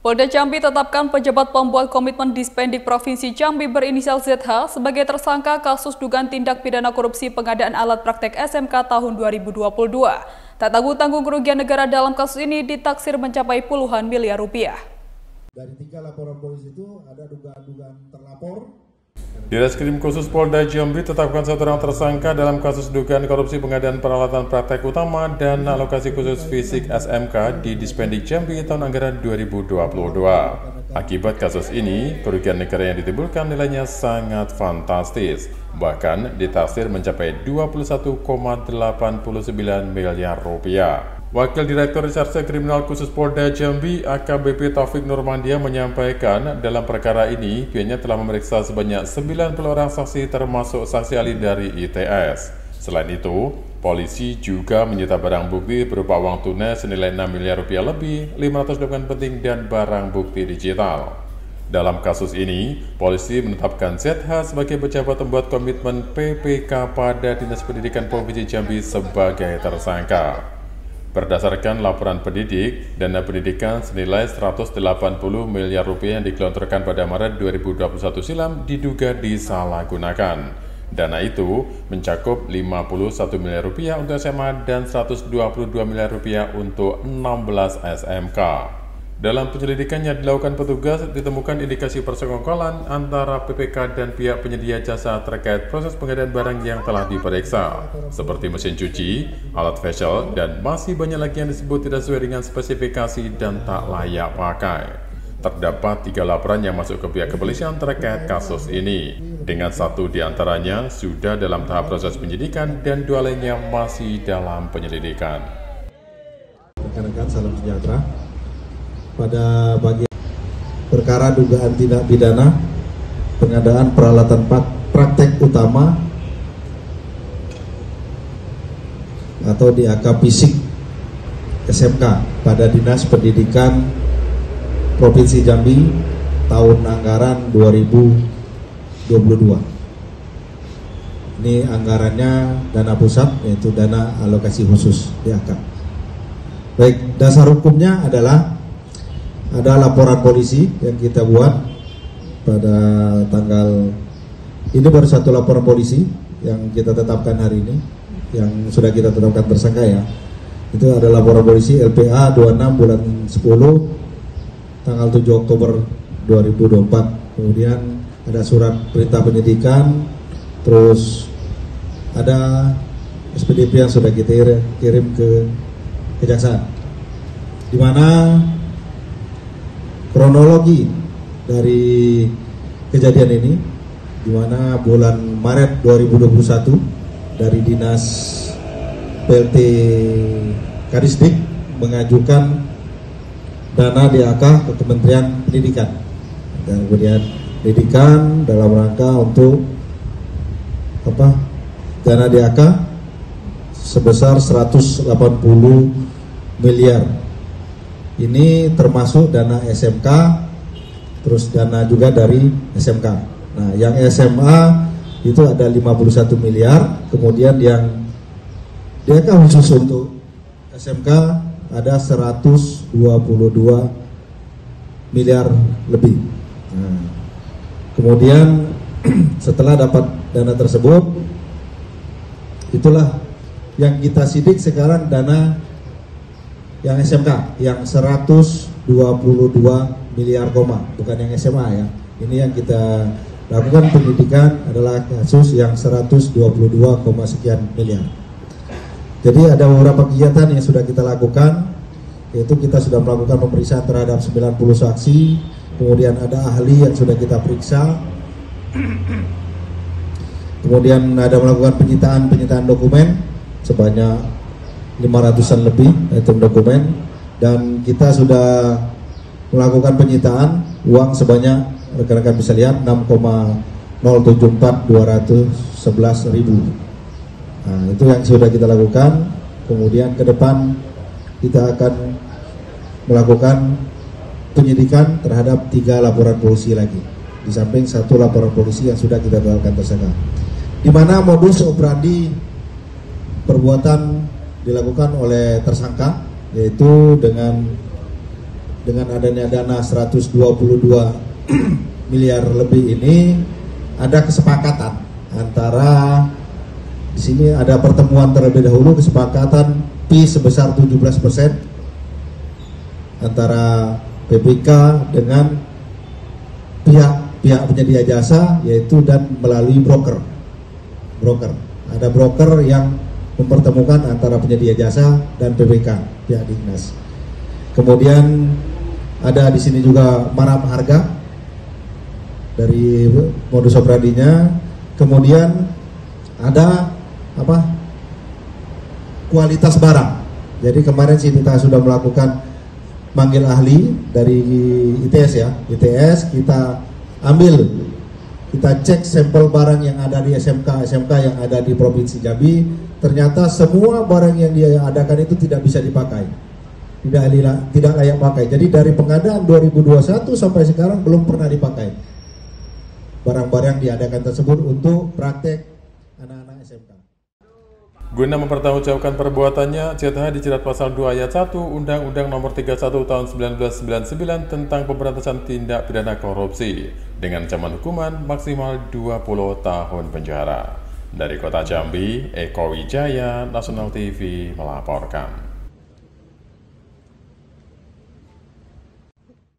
Polda Jambi tetapkan pejabat pembuat komitmen Dispendik Provinsi Jambi berinisial ZH sebagai tersangka kasus dugaan tindak pidana korupsi pengadaan alat praktek SMK tahun 2022. Tak tanggung-tanggung kerugian negara dalam kasus ini ditaksir mencapai puluhan miliar rupiah. Dari 3 laporan polisi itu ada dugaan-dugaan terlapor. Direskrim Khusus Polda Jambi tetapkan 1 orang tersangka dalam kasus dugaan korupsi pengadaan peralatan praktek utama dan alokasi khusus fisik SMK di Dispendik Jambi tahun anggaran 2022. Akibat kasus ini, kerugian negara yang ditimbulkan nilainya sangat fantastis, bahkan ditaksir mencapai 21,89 miliar rupiah. Wakil Direktur Reserse Kriminal Khusus Polda Jambi AKBP Taufik Nurmandia menyampaikan dalam perkara ini pihaknya telah memeriksa sebanyak 90 orang saksi termasuk saksi ahli dari ITS. Selain itu, polisi juga menyita barang bukti berupa uang tunai senilai 6 miliar rupiah lebih, 500 dokumen penting dan barang bukti digital. Dalam kasus ini, polisi menetapkan ZH sebagai pejabat pembuat komitmen PPK pada Dinas Pendidikan Provinsi Jambi sebagai tersangka. Berdasarkan laporan pendidik, dana pendidikan senilai 180 miliar rupiah yang digelontorkan pada Maret 2021 silam diduga disalahgunakan. Dana itu mencakup 51 miliar rupiah untuk SMA dan 122 miliar rupiah untuk 16 SMK. Dalam penyelidikan yang dilakukan petugas, ditemukan indikasi persekongkolan antara PPK dan pihak penyedia jasa terkait proses pengadaan barang yang telah diperiksa, seperti mesin cuci, alat facial, dan masih banyak lagi yang disebut tidak sesuai dengan spesifikasi dan tak layak pakai. Terdapat 3 laporan yang masuk ke pihak kepolisian terkait kasus ini, dengan 1 diantaranya sudah dalam tahap proses penyidikan dan 2 lainnya masih dalam penyelidikan. Rekan-rekan, salam sejahtera. Pada bagian perkara dugaan tindak pidana pengadaan peralatan praktek utama atau DAK fisik SMK pada Dinas Pendidikan Provinsi Jambi tahun anggaran 2022. Ini anggarannya dana pusat, yaitu dana alokasi khusus DAK. Baik, dasar hukumnya adalah ada laporan polisi yang kita buat pada tanggal ini, baru 1 laporan polisi yang kita tetapkan hari ini, yang sudah kita tetapkan tersangka ya. Itu ada laporan polisi LPA 26 bulan 10 tanggal 7 Oktober 2024. Kemudian ada surat perintah penyidikan, terus ada SPDP yang sudah kita kirim ke kejaksaan, di mana kronologi dari kejadian ini, di mana bulan Maret 2021 dari Dinas PLT Kadisdik mengajukan dana DAK ke Kementerian Pendidikan, dan kemudian pendidikan dalam rangka untuk dana DAK sebesar 180 miliar. Ini termasuk dana SMK, terus dana juga dari SMK. Nah, yang SMA itu ada 51 miliar, kemudian yang DAK khusus untuk SMK ada 122 miliar lebih. Nah, kemudian setelah dapat dana tersebut, itulah yang kita sidik sekarang, dana yang SMK yang 122 miliar bukan yang SMA ya. Ini yang kita lakukan penyidikan adalah kasus yang 122, sekian miliar. Jadi ada beberapa kegiatan yang sudah kita lakukan, yaitu kita sudah melakukan pemeriksaan terhadap 90 saksi, kemudian ada ahli yang sudah kita periksa, kemudian ada melakukan penyitaan dokumen sebanyak 500-an lebih item dokumen, dan kita sudah melakukan penyitaan uang sebanyak, rekan-rekan bisa lihat, 6,074.211.000. Nah, itu yang sudah kita lakukan. Kemudian ke depan kita akan melakukan penyidikan terhadap 3 laporan polisi lagi, di samping 1 laporan polisi yang sudah kita tetapkan tersangka, di mana modus operandi perbuatan dilakukan oleh tersangka, yaitu dengan dengan adanya dana 122 miliar lebih ini ada kesepakatan antara, di sini ada pertemuan terlebih dahulu, kesepakatan fee sebesar 17% antara PPK dengan pihak penyedia jasa, yaitu dan melalui broker. Ada broker yang mempertemukan antara penyedia jasa dan PPK, pihak Dinas. Kemudian ada di sini juga maram harga dari modus operandinya. Kemudian ada kualitas barang. Jadi kemarin sih kita sudah melakukan manggil ahli dari ITS ya. ITS kita ambil, kita cek sampel barang yang ada di SMK yang ada di Provinsi Jambi. Ternyata semua barang yang dia adakan itu tidak bisa dipakai, tidak layak pakai. Jadi dari pengadaan 2021 sampai sekarang belum pernah dipakai barang-barang diadakan tersebut untuk praktek anak-anak SMK. Guna mempertanggungjawabkan perbuatannya, ZH dijerat pasal 2 ayat 1 Undang-Undang Nomor 31 Tahun 1999 tentang pemberantasan tindak pidana korupsi dengan ancaman hukuman maksimal 20 tahun penjara. Dari Kota Jambi, Eko Wijaya, Nasional TV melaporkan.